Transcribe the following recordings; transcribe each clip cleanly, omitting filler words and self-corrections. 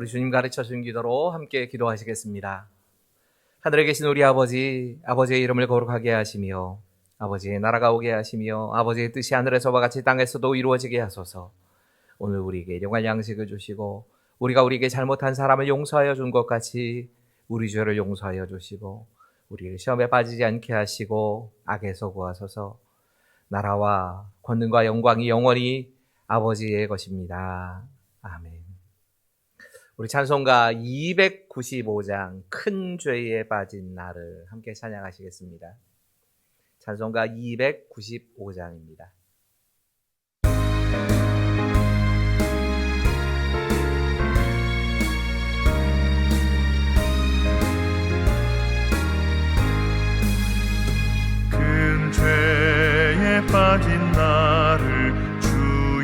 우리 주님 가르쳐 준 기도로 함께 기도하시겠습니다. 하늘에 계신 우리 아버지, 아버지의 이름을 거룩하게 하시며 아버지의 나라가 오게 하시며 아버지의 뜻이 하늘에서와 같이 땅에서도 이루어지게 하소서. 오늘 우리에게 일용할 양식을 주시고 우리가 우리에게 잘못한 사람을 용서하여 준 것 같이 우리 죄를 용서하여 주시고 우리를 시험에 빠지지 않게 하시고 악에서 구하소서. 나라와 권능과 영광이 영원히 아버지의 것입니다. 아멘. 우리 찬송가 295장 큰 죄에 빠진 나를 함께 찬양하시겠습니다. 찬송가 295장입니다. 큰 죄에 빠진 나를 주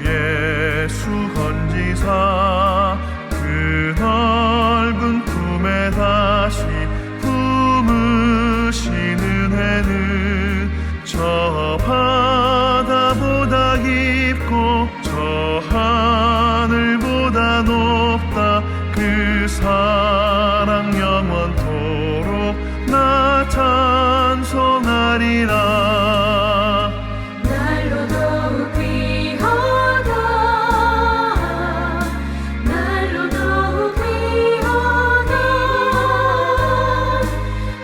예수 건지사 그 넓은 품에 다시 품으시는 은혜는 저 바다보다 깊고 저 하늘보다 높다. 그 사랑 영원토록 나 찬송하리라. 날로 더욱 귀하다. 날로 더욱 귀하다.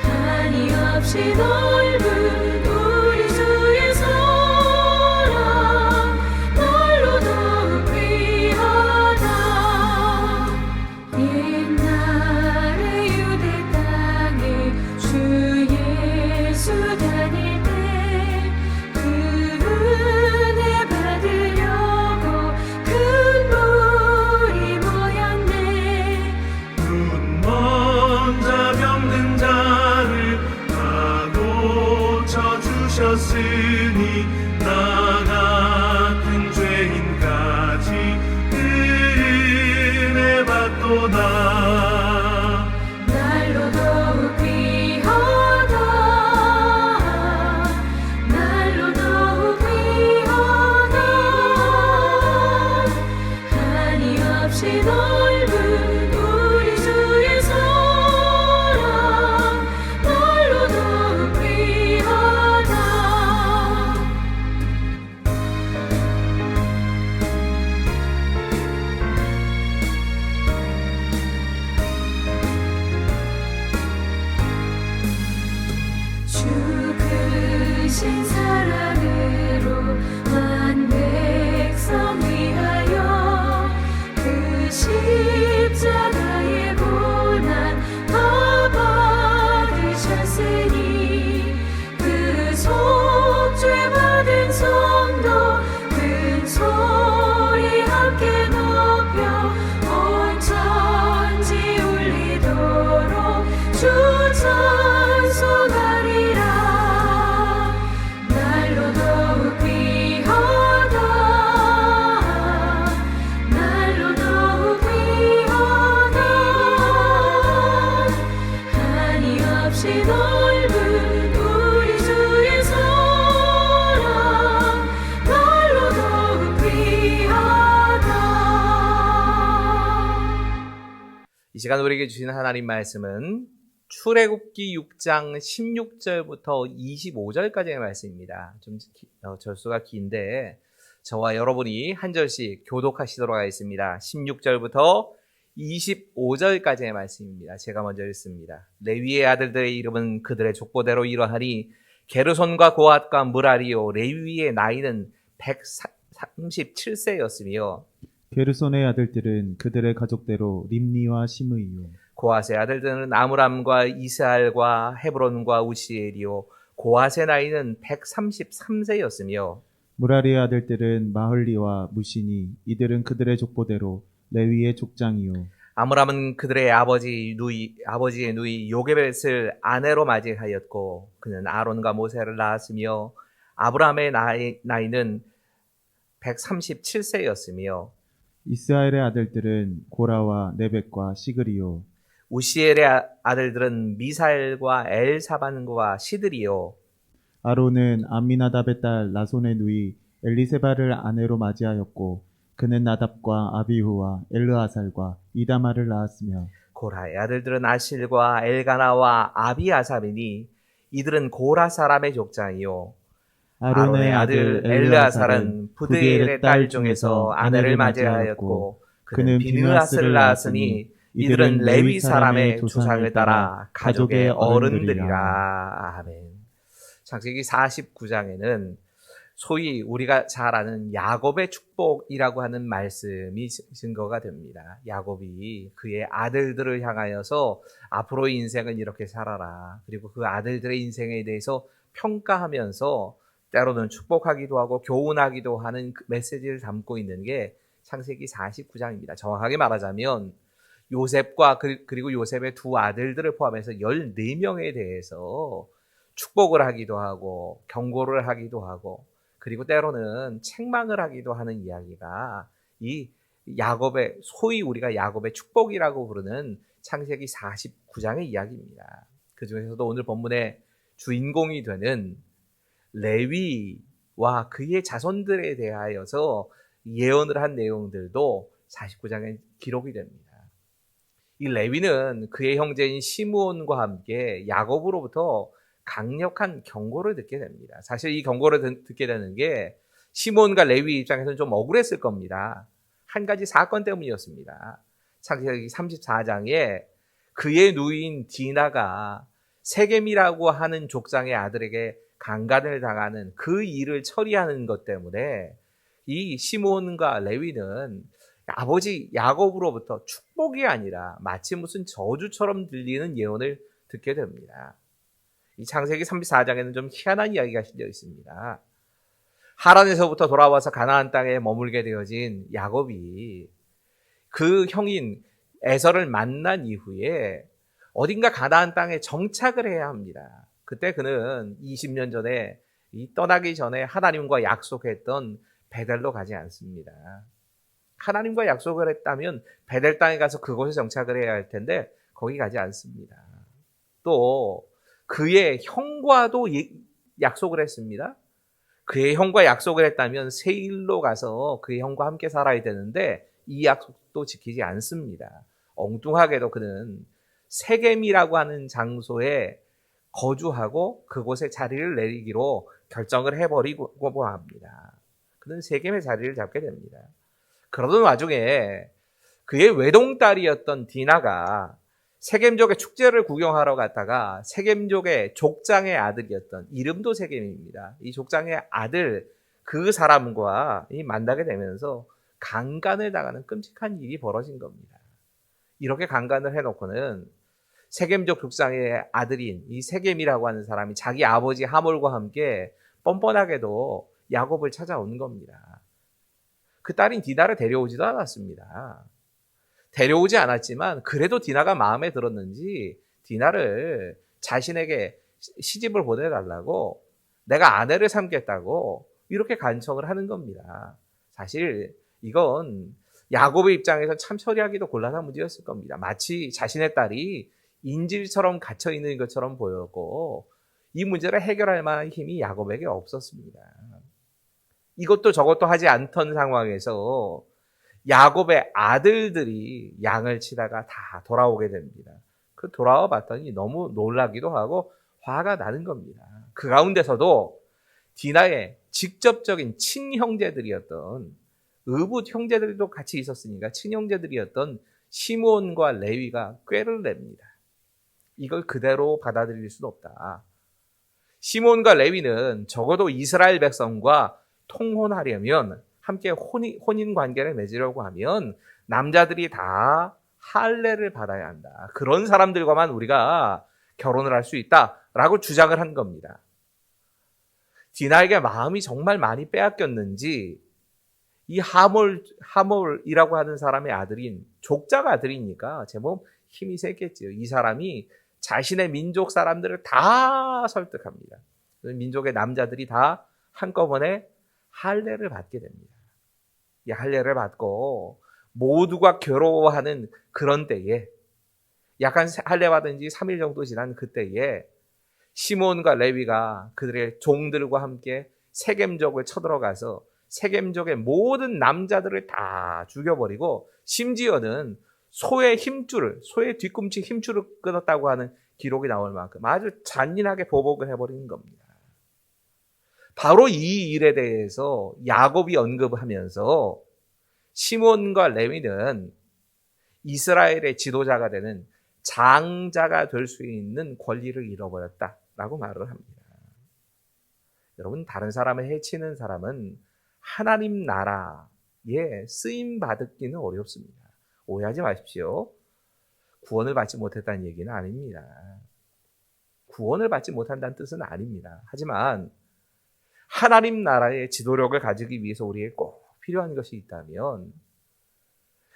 한이 없이 넓은 우리 주의 사랑. 날로 더욱 귀하다. 옛날에 유대 땅에 주 예수 다닐 때 그 은혜 받으려고 큰 물이 모였네. 눈 먼 자 병든 자를 다 고쳐주셨으니 나 같은 죄인까지 은혜 받도다. 날로 더욱 귀하다. 날로 더욱 귀하다. 한이 없이 넓은 우리 주의 사랑. 날로 더욱 귀하다. 주 크신 사랑으로 만 백성 위하여 그 십자가의 고난 다 받으셨으니 그 속죄 받은 성도 큰 소리 함께 높여 온 천지 울리도록 주 찬송하리라. 날로 더욱 귀하다. 날로 더욱 귀하다. 한이 없이 넓은 우리 주의 사랑. 날로 더욱 귀하다. 이 시간 우리에게 주신 하나님 말씀은 출애굽기 6장 16절부터 25절까지의 말씀입니다. 좀 절수가 긴데 저와 여러분이 한 절씩 교독하시도록 하겠습니다. 16절부터 25절까지의 말씀입니다. 제가 먼저 읽습니다. 레위의 아들들의 이름은 그들의 족보대로 이러하니 게르손과 고핫과 무라리요. 레위의 나이는 137세였으며 게르손의 아들들은 그들의 가족대로 림니와 시므이요. 고핫의 아들들은 아므람과 이스알과 헤브론과 우시엘이요. 고핫의 나이는 133세였으며 무라리의 아들들은 마흘리와 무시니 이들은 그들의 족보대로 레위의 족장이요. 아므람은 그들의 아버지의 누이 요게벳을 아내로 맞이하였고 그는 아론과 모세를 낳았으며 아브람의 나이는 137세였으며 이스라엘의 아들들은 고라와 네벡과 시그리요. 우시엘의 아들들은 미사엘과 엘사반과 시드리요. 아론은 암미나답의 딸 나손의 누이 엘리세바를 아내로 맞이하였고 그는 나답과 아비후와 엘르아살과 이다마를 낳았으며 고라의 아들들은 아실과 엘가나와 아비아삽이니 이들은 고라 사람의 족장이요 아론의 아들 엘르아살은 부드엘의 딸 중에서 아내를 맞이하였고 그는 비느하스를 낳았으니 이들은 레위 사람의 조상을 따라 가족의 어른들이라. 아멘. 창세기 49장에는 소위 우리가 잘 아는 야곱의 축복이라고 하는 말씀이 증거가 됩니다. 야곱이 그의 아들들을 향하여서 앞으로의 인생은 이렇게 살아라. 그리고 그 아들들의 인생에 대해서 평가하면서 때로는 축복하기도 하고 교훈하기도 하는 그 메시지를 담고 있는 게 창세기 49장입니다. 정확하게 말하자면 요셉과 그리고 요셉의 두 아들들을 포함해서 14명에 대해서 축복을 하기도 하고 경고를 하기도 하고 그리고 때로는 책망을 하기도 하는 이야기가 이 야곱의 소위 우리가 야곱의 축복이라고 부르는 창세기 49장의 이야기입니다. 그 중에서도 오늘 본문의 주인공이 되는 레위와 그의 자손들에 대하여서 예언을 한 내용들도 49장에 기록이 됩니다. 이 레위는 그의 형제인 시므온과 함께 야곱으로부터 강력한 경고를 듣게 됩니다. 사실 이 경고를 듣게 되는 게 시므온과 레위 입장에서는 좀 억울했을 겁니다. 한 가지 사건 때문이었습니다. 창세기 34장에 그의 누이인 디나가 세겜이라고 하는 족장의 아들에게 강간을 당하는 그 일을 처리하는 것 때문에 이 시므온과 레위는 아버지 야곱으로부터 축복이 아니라 마치 무슨 저주처럼 들리는 예언을 듣게 됩니다. 이 창세기 34장에는 좀 희한한 이야기가 실려 있습니다. 하란에서부터 돌아와서 가나안 땅에 머물게 되어진 야곱이 그 형인 에서를 만난 이후에 어딘가 가나안 땅에 정착을 해야 합니다. 그때 그는 20년 전에 떠나기 전에 하나님과 약속했던 베델로 가지 않습니다. 하나님과 약속을 했다면 베델 땅에 가서 그곳에 정착을 해야 할 텐데 거기 가지 않습니다. 또 그의 형과도 약속을 했습니다. 그의 형과 약속을 했다면 세일로 가서 그의 형과 함께 살아야 되는데 이 약속도 지키지 않습니다. 엉뚱하게도 그는 세겜이라고 하는 장소에 거주하고 그곳에 자리를 내리기로 결정을 해버리고 합니다. 그는 세겜의 자리를 잡게 됩니다. 그러던 와중에 그의 외동딸이었던 디나가 세겜족의 축제를 구경하러 갔다가 세겜족의 족장의 아들이었던 이름도 세겜입니다. 이 족장의 아들 그 사람과 만나게 되면서 강간을 당하는 끔찍한 일이 벌어진 겁니다. 이렇게 강간을 해놓고는 세겜족 족장의 아들인 이 세겜이라고 하는 사람이 자기 아버지 하몰과 함께 뻔뻔하게도 야곱을 찾아온 겁니다. 그 딸인 디나를 데려오지도 않았습니다. 데려오지 않았지만 그래도 디나가 마음에 들었는지 디나를 자신에게 시집을 보내달라고 내가 아내를 삼겠다고 이렇게 간청을 하는 겁니다. 사실 이건 야곱의 입장에서 참 처리하기도 곤란한 문제였을 겁니다. 마치 자신의 딸이 인질처럼 갇혀 있는 것처럼 보였고 이 문제를 해결할 만한 힘이 야곱에게 없었습니다. 이것도 저것도 하지 않던 상황에서 야곱의 아들들이 양을 치다가 다 돌아오게 됩니다. 그 돌아와 봤더니 너무 놀라기도 하고 화가 나는 겁니다. 그 가운데서도 디나의 직접적인 친형제들이었던 의붓 형제들도 같이 있었으니까 친형제들이었던 시므온과 레위가 꾀를 냅니다. 이걸 그대로 받아들일 수는 없다. 시므온과 레위는 적어도 이스라엘 백성과 통혼하려면 함께 혼인 관계를 맺으려고 하면 남자들이 다 할례를 받아야 한다. 그런 사람들과만 우리가 결혼을 할 수 있다라고 주장을 한 겁니다. 디나에게 마음이 정말 많이 빼앗겼는지 이 하몰이라고 하는 사람의 아들인 족장 아들이니까 제법 힘이 셌겠지요. 이 사람이 자신의 민족 사람들을 다 설득합니다. 민족의 남자들이 다 한꺼번에 할례를 받게 됩니다. 이 할례를 받고 모두가 괴로워하는 그런 때에 약간 할례 받은 지 3일 정도 지난 그때에 시몬과 레위가 그들의 종들과 함께 세겜족을 쳐들어가서 세겜족의 모든 남자들을 다 죽여버리고 심지어는 소의 뒤꿈치 힘줄을 끊었다고 하는 기록이 나올 만큼 아주 잔인하게 보복을 해버리는 겁니다. 바로 이 일에 대해서 야곱이 언급하면서 시몬과 레위는 이스라엘의 지도자가 되는 장자가 될 수 있는 권리를 잃어버렸다라고 말을 합니다. 여러분, 다른 사람을 해치는 사람은 하나님 나라에 쓰임 받기는 어렵습니다. 오해하지 마십시오. 구원을 받지 못했다는 얘기는 아닙니다. 구원을 받지 못한다는 뜻은 아닙니다. 하지만 하나님 나라의 지도력을 가지기 위해서 우리에게 꼭 필요한 것이 있다면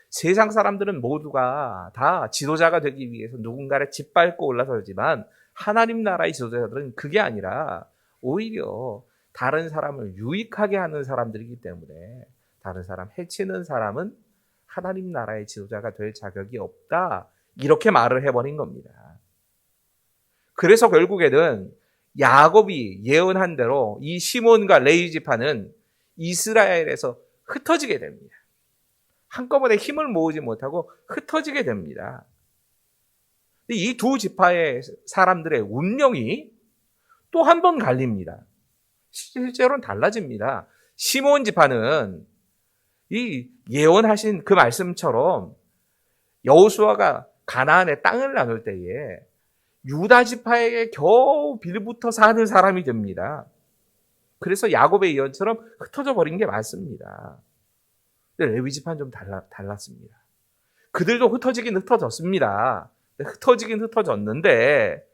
세상 사람들은 모두가 다 지도자가 되기 위해서 누군가를 짓밟고 올라서지만 하나님 나라의 지도자들은 그게 아니라 오히려 다른 사람을 유익하게 하는 사람들이기 때문에 다른 사람 해치는 사람은 하나님 나라의 지도자가 될 자격이 없다. 이렇게 말을 해버린 겁니다. 그래서 결국에는 야곱이 예언한 대로 이 시몬과 레위 지파는 이스라엘에서 흩어지게 됩니다. 한꺼번에 힘을 모으지 못하고 흩어지게 됩니다. 이 두 지파의 사람들의 운명이 또 한 번 갈립니다. 실제로는 달라집니다. 시몬 지파는 이 예언하신 그 말씀처럼 여호수아가 가나안의 땅을 나눌 때에 유다 지파에게 겨우 빌붙어 사는 사람이 됩니다. 그래서 야곱의 예언처럼 흩어져 버린 게 맞습니다. 근데 레위 지파는 좀 달랐습니다. 그들도 흩어지긴 흩어졌습니다. 흩어지긴 흩어졌는데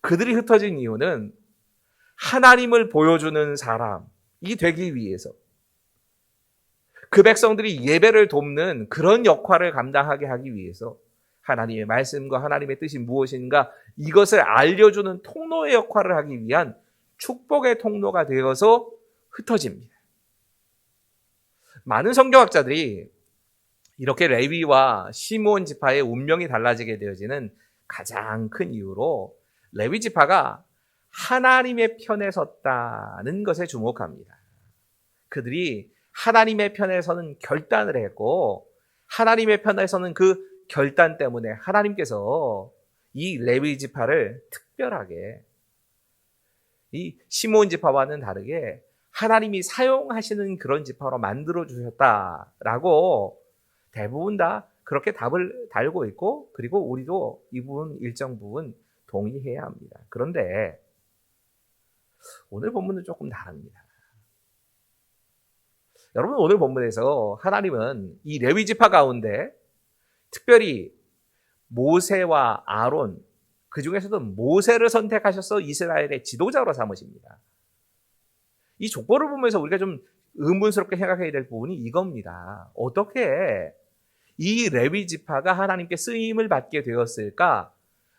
그들이 흩어진 이유는 하나님을 보여주는 사람이 되기 위해서 그 백성들이 예배를 돕는 그런 역할을 감당하게 하기 위해서 하나님의 말씀과 하나님의 뜻이 무엇인가 이것을 알려주는 통로의 역할을 하기 위한 축복의 통로가 되어서 흩어집니다. 많은 성경학자들이 이렇게 레위와 시므온 지파의 운명이 달라지게 되어지는 가장 큰 이유로 레위 지파가 하나님의 편에 섰다는 것에 주목합니다. 그들이 하나님의 편에 서는 결단을 했고 하나님의 편에 서는 그 결단 때문에 하나님께서 이 레위 지파를 특별하게 이 시므온 지파와는 다르게 하나님이 사용하시는 그런 지파로 만들어 주셨다라고 대부분 다 그렇게 답을 달고 있고 그리고 우리도 이 부분 일정 부분 동의해야 합니다. 그런데 오늘 본문은 조금 다릅니다. 여러분, 오늘 본문에서 하나님은 이 레위 지파 가운데 특별히 모세와 아론, 그 중에서도 모세를 선택하셔서 이스라엘의 지도자로 삼으십니다. 이 족보를 보면서 우리가 좀 의문스럽게 생각해야 될 부분이 이겁니다. 어떻게 이 레위 지파가 하나님께 쓰임을 받게 되었을까?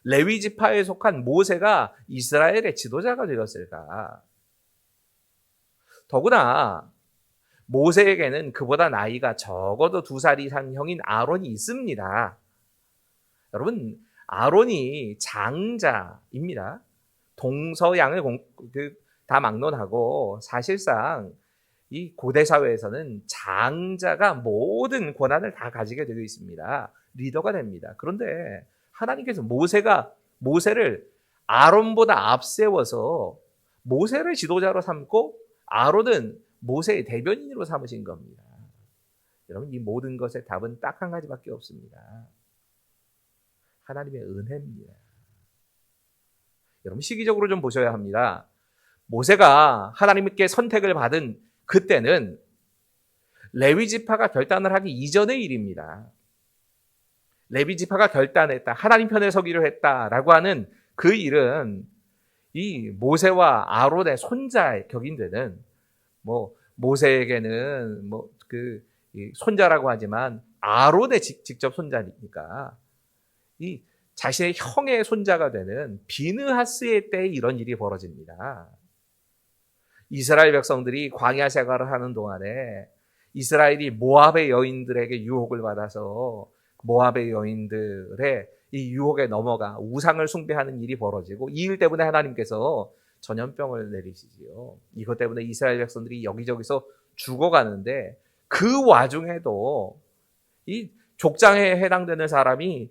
레위 지파에 속한 모세가 이스라엘의 지도자가 되었을까? 더구나 모세에게는 그보다 나이가 적어도 2살 이상 형인 아론이 있습니다. 여러분, 아론이 장자입니다. 동서양을 다 막론하고 사실상 이 고대 사회에서는 장자가 모든 권한을 다 가지게 되어 있습니다. 리더가 됩니다. 그런데 하나님께서 모세를 아론보다 앞세워서 모세를 지도자로 삼고 아론은 모세의 대변인으로 삼으신 겁니다. 여러분, 이 모든 것의 답은 딱 한 가지밖에 없습니다. 하나님의 은혜입니다. 여러분, 시기적으로 좀 보셔야 합니다. 모세가 하나님께 선택을 받은 그때는 레위 지파가 결단을 하기 이전의 일입니다. 레위 지파가 결단했다, 하나님 편에 서기로 했다라고 하는 그 일은 이 모세와 아론의 손자의 격인되는 모세에게는 손자라고 하지만 아론의 직접 손자니까 이 자신의 형의 손자가 되는 비느하스의 때에 이런 일이 벌어집니다. 이스라엘 백성들이 광야 생활을 하는 동안에 이스라엘이 모압의 여인들에게 유혹을 받아서 모압의 여인들의 이 유혹에 넘어가 우상을 숭배하는 일이 벌어지고 이 일 때문에 하나님께서 전염병을 내리시지요. 이것 때문에 이스라엘 백성들이 여기저기서 죽어가는데 그 와중에도 이 족장에 해당되는 사람이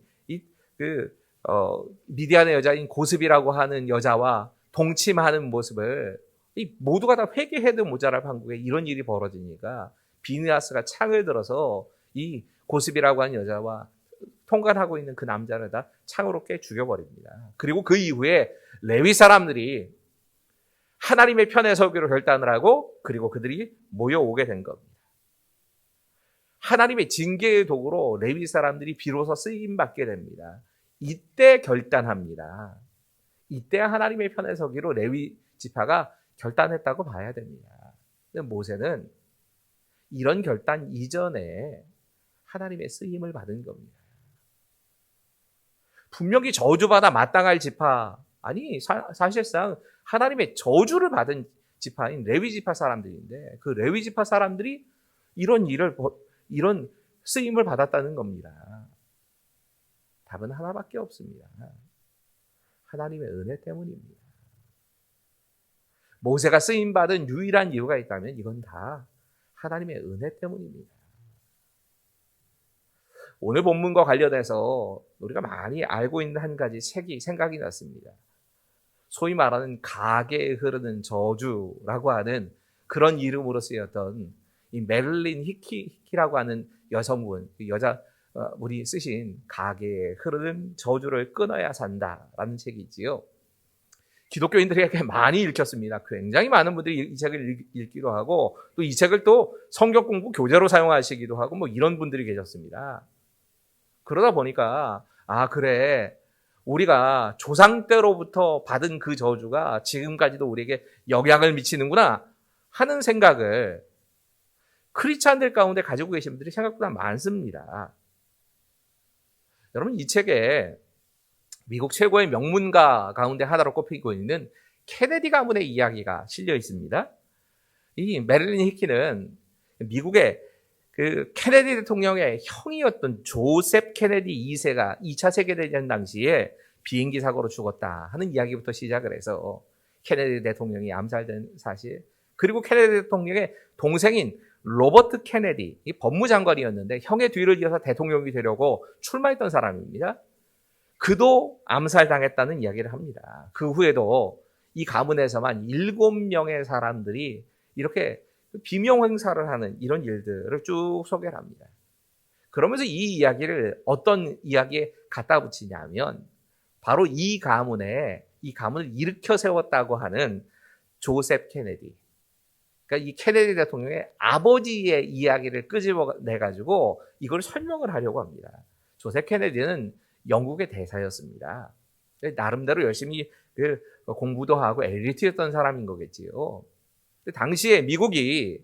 미디안의 여자인 고습이라고 하는 여자와 동침하는 모습을 이 모두가 다 회개해도 모자랄 판국에 이런 일이 벌어지니까 비느하스가 창을 들어서 이 고습이라고 하는 여자와 통관하고 있는 그 남자를 다 창으로 깨 죽여버립니다. 그리고 그 이후에 레위 사람들이 하나님의 편에 서기로 결단을 하고 그리고 그들이 모여오게 된 겁니다. 하나님의 징계의 도구로 레위 사람들이 비로소 쓰임받게 됩니다. 이때 결단합니다. 이때 하나님의 편에 서기로 레위 지파가 결단했다고 봐야 됩니다. 근데 모세는 이런 결단 이전에 하나님의 쓰임을 받은 겁니다. 분명히 저주받아 마땅할 지파, 아니 사실상 하나님의 저주를 받은 지파인 레위 지파 사람들인데 그 레위 지파 사람들이 이런 쓰임을 받았다는 겁니다. 답은 하나밖에 없습니다. 하나님의 은혜 때문입니다. 모세가 쓰임받은 유일한 이유가 있다면 이건 다 하나님의 은혜 때문입니다. 오늘 본문과 관련해서 우리가 많이 알고 있는 한 가지 책이 생각이 났습니다. 소위 말하는 가게에 흐르는 저주라고 하는 그런 이름으로 쓰였던 이 메릴린 히키라고 하는 여성분, 여자분이 쓰신 가게에 흐르는 저주를 끊어야 산다라는 책이 있지요. 기독교인들에게 많이 읽혔습니다. 굉장히 많은 분들이 이 책을 읽기도 하고 또 이 책을 또 성경 공부 교재로 사용하시기도 하고 뭐 이런 분들이 계셨습니다. 그러다 보니까 그래, 우리가 조상 때로부터 받은 그 저주가 지금까지도 우리에게 영향을 미치는구나 하는 생각을 크리스찬들 가운데 가지고 계신 분들이 생각보다 많습니다. 여러분, 이 책에 미국 최고의 명문가 가운데 하나로 꼽히고 있는 케네디 가문의 이야기가 실려 있습니다. 이 메릴린 히키는 미국의 그 케네디 대통령의 형이었던 조셉 케네디 2세가 2차 세계대전 당시에 비행기 사고로 죽었다 하는 이야기부터 시작을 해서 케네디 대통령이 암살된 사실, 그리고 케네디 대통령의 동생인 로버트 케네디, 이 법무장관이었는데 형의 뒤를 이어서 대통령이 되려고 출마했던 사람입니다. 그도 암살당했다는 이야기를 합니다. 그 후에도 이 가문에서만 7명의 사람들이 이렇게 비명 행사를 하는 이런 일들을 쭉 소개를 합니다. 그러면서 이 이야기를 어떤 이야기에 갖다 붙이냐면 바로 이 가문을 일으켜 세웠다고 하는 조셉 케네디, 그러니까 이 케네디 대통령의 아버지의 이야기를 끄집어내가지고 이걸 설명을 하려고 합니다. 조셉 케네디는 영국의 대사였습니다. 나름대로 열심히 공부도 하고 엘리트였던 사람인 거겠지요. 당시에 미국이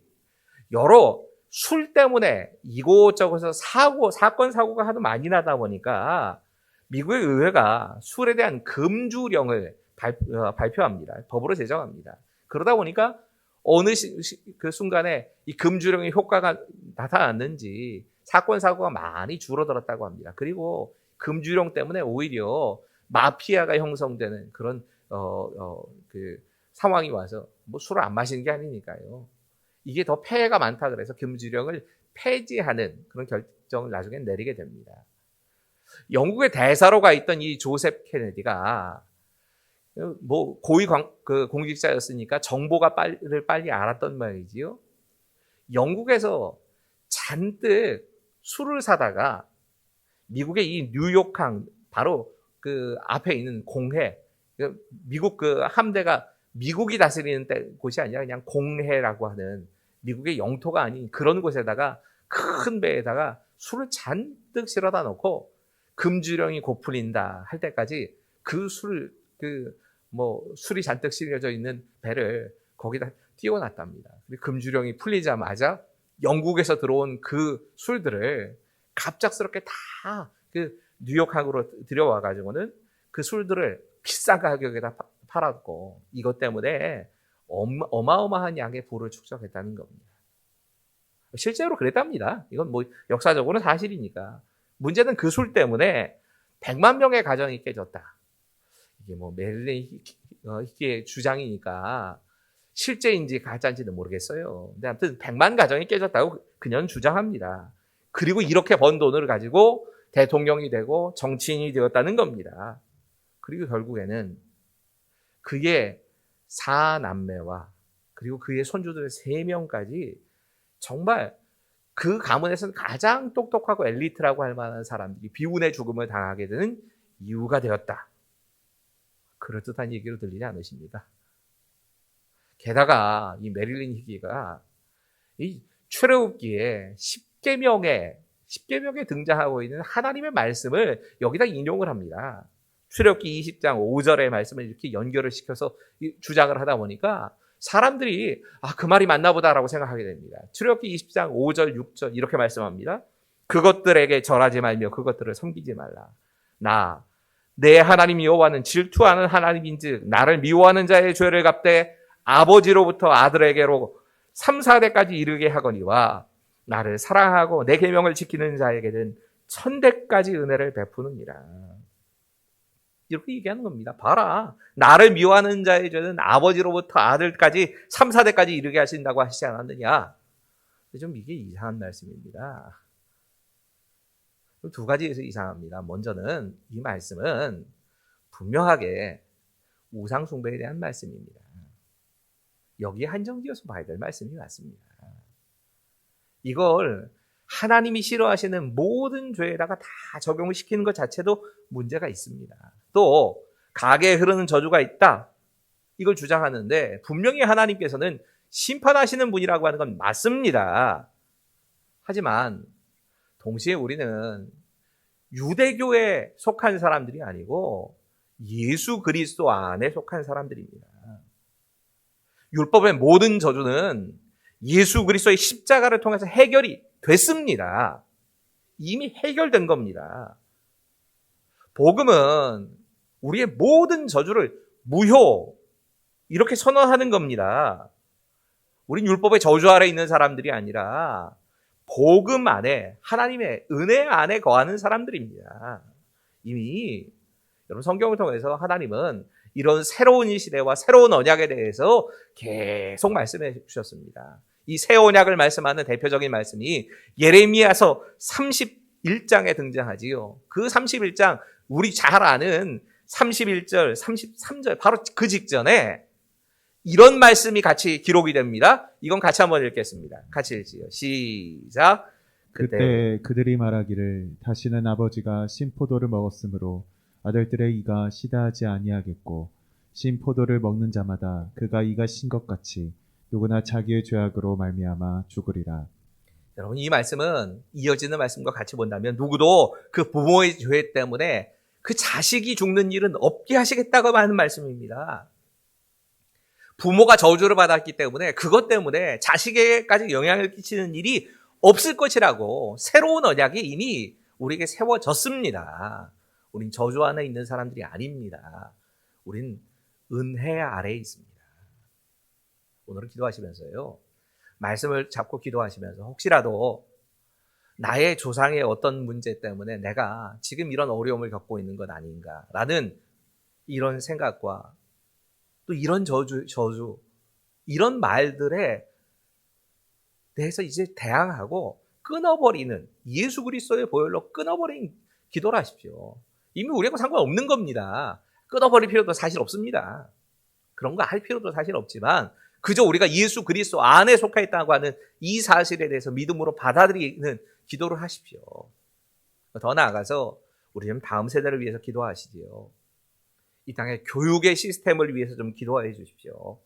여러 술 때문에 이곳저곳에서 사건, 사고가 하도 많이 나다 보니까 미국의 의회가 술에 대한 금주령을 발표합니다. 법으로 제정합니다. 그러다 보니까 어느 그 순간에 이 금주령의 효과가 나타났는지 사건, 사고가 많이 줄어들었다고 합니다. 그리고 금주령 때문에 오히려 마피아가 형성되는 그런 그 상황이 와서 뭐 술을 안 마시는 게 아니니까요. 이게 더 폐해가 많다 그래서 금주령을 폐지하는 그런 결정을 나중에 내리게 됩니다. 영국의 대사로 가 있던 이 조셉 케네디가 뭐 고위 공직자였으니까 정보가 빨리 알았던 말이지요. 영국에서 잔뜩 술을 사다가 미국의 이 뉴욕항 바로 그 앞에 있는 공해, 미국 그 함대가 미국이 다스리는 곳이 아니라 그냥 공해라고 하는 미국의 영토가 아닌 그런 곳에다가 큰 배에다가 술을 잔뜩 실어다 놓고 금주령이 곧 풀린다 할 때까지 술이 잔뜩 실려져 있는 배를 거기다 띄워놨답니다. 금주령이 풀리자마자 영국에서 들어온 그 술들을 갑작스럽게 다 그 뉴욕항으로 들여와가지고는 그 술들을 비싼 가격에다 팔았고 이것 때문에 어마어마한 양의 부를 축적했다는 겁니다. 실제로 그랬답니다. 이건 뭐 역사적으로는 사실이니까. 문제는 그 술 때문에 100만 명의 가정이 깨졌다. 이게 뭐 메릴린 히키의 주장이니까 실제인지 가짜인지는 모르겠어요. 근데 아무튼 100만 가정이 깨졌다고 그녀는 주장합니다. 그리고 이렇게 번 돈을 가지고 대통령이 되고 정치인이 되었다는 겁니다. 그리고 결국에는 그의 4남매와 그리고 그의 손주들 3명까지 정말 그 가문에서는 가장 똑똑하고 엘리트라고 할 만한 사람들이 비운의 죽음을 당하게 되는 이유가 되었다. 그럴듯한 얘기로 들리지 않으십니다. 게다가 이 메릴린 희귀가 이 출애굽기에 10계명에 등장하고 있는 하나님의 말씀을 여기다 인용을 합니다. 출애굽기 20장 5절의 말씀을 이렇게 연결을 시켜서 주장을 하다 보니까 사람들이 그 말이 맞나 보다라고 생각하게 됩니다. 출애굽기 20장 5절 6절 이렇게 말씀합니다. 그것들에게 절하지 말며 그것들을 섬기지 말라. 내 하나님 여호와는 질투하는 하나님인즉 나를 미워하는 자의 죄를 갚되 아버지로부터 아들에게로 3, 4대까지 이르게 하거니와 나를 사랑하고 내 계명을 지키는 자에게는 1000대까지 은혜를 베푸느니라. 이렇게 얘기하는 겁니다. 봐라. 나를 미워하는 자의 죄는 아버지로부터 아들까지 3, 4대까지 이르게 하신다고 하시지 않았느냐. 좀 이게 이상한 말씀입니다. 두 가지에서 이상합니다. 먼저는 이 말씀은 분명하게 우상숭배에 대한 말씀입니다. 여기에 한정지어서 봐야 될 말씀이 맞습니다. 이걸 하나님이 싫어하시는 모든 죄에다가 다 적용을 시키는 것 자체도 문제가 있습니다. 또 가게에 흐르는 저주가 있다. 이걸 주장하는데 분명히 하나님께서는 심판하시는 분이라고 하는 건 맞습니다. 하지만 동시에 우리는 유대교에 속한 사람들이 아니고 예수 그리스도 안에 속한 사람들입니다. 율법의 모든 저주는 예수 그리스도의 십자가를 통해서 해결이 됐습니다. 이미 해결된 겁니다. 복음은 우리의 모든 저주를 무효 이렇게 선언하는 겁니다. 우린 율법의 저주 아래 있는 사람들이 아니라 복음 안에 하나님의 은혜 안에 거하는 사람들입니다. 이미 여러분 성경을 통해서 하나님은 이런 새로운 이 시대와 새로운 언약에 대해서 계속 말씀해 주셨습니다. 이 새 언약을 말씀하는 대표적인 말씀이 예레미야서 31장에 등장하지요. 그 31장 우리 잘 아는 31절, 33절 바로 그 직전에 이런 말씀이 같이 기록이 됩니다. 이건 같이 한번 읽겠습니다. 같이 읽지요. 시작. 그때 그들이 말하기를 다시는 아버지가 신포도를 먹었으므로 아들들의 이가 시다하지 아니하겠고 신포도를 먹는 자마다 그가 이가 신 것 같이 누구나 자기의 죄악으로 말미암아 죽으리라. 여러분 이 말씀은 이어지는 말씀과 같이 본다면 누구도 그 부모의 죄 때문에 그 자식이 죽는 일은 없게 하시겠다고 하는 말씀입니다. 부모가 저주를 받았기 때문에 그것 때문에 자식에게까지 영향을 끼치는 일이 없을 것이라고 새로운 언약이 이미 우리에게 세워졌습니다. 우린 저주 안에 있는 사람들이 아닙니다. 우린 은혜 아래에 있습니다. 오늘은 기도하시면서요. 말씀을 잡고 기도하시면서 혹시라도 나의 조상의 어떤 문제 때문에 내가 지금 이런 어려움을 겪고 있는 것 아닌가라는 이런 생각과 또 이런 저주, 이런 말들에 대해서 이제 대항하고 끊어버리는 예수 그리스도의 보혈로 끊어버린 기도를 하십시오. 이미 우리하고 상관없는 겁니다. 끊어버릴 필요도 사실 없습니다. 그런 거 할 필요도 사실 없지만 그저 우리가 예수 그리스도 안에 속해 있다고 하는 이 사실에 대해서 믿음으로 받아들이는 기도를 하십시오. 더 나아가서 우리는 다음 세대를 위해서 기도하시지요. 이 땅의 교육의 시스템을 위해서 좀 기도해 주십시오.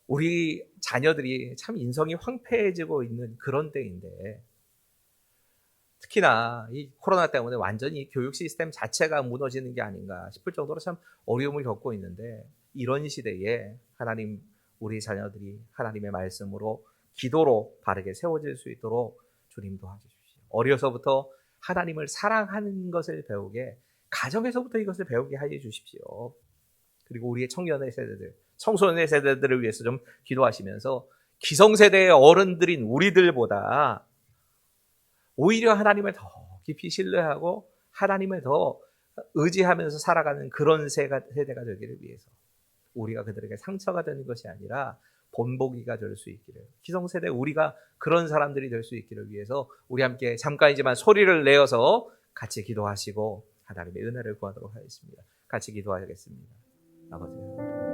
우리 자녀들이 참 인성이 황폐해지고 있는 그런 때인데 특히나 이 코로나 때문에 완전히 교육 시스템 자체가 무너지는 게 아닌가 싶을 정도로 참 어려움을 겪고 있는데 이런 시대에 하나님 우리 자녀들이 하나님의 말씀으로 기도로 바르게 세워질 수 있도록 주님 도와주십시오. 어려서부터 하나님을 사랑하는 것을 배우게 가정에서부터 이것을 배우게 하여 주십시오. 그리고 우리의 청년의 세대들, 청소년의 세대들을 위해서 좀 기도하시면서 기성세대의 어른들인 우리들보다 오히려 하나님을 더 깊이 신뢰하고 하나님을 더 의지하면서 살아가는 그런 세대가 되기를 위해서 우리가 그들에게 상처가 되는 것이 아니라 본보기가 될 수 있기를, 기성세대 우리가 그런 사람들이 될 수 있기를 위해서 우리 함께 잠깐이지만 소리를 내어서 같이 기도하시고 하나님의 은혜를 구하도록 하겠습니다. 같이 기도하겠습니다. 아버지,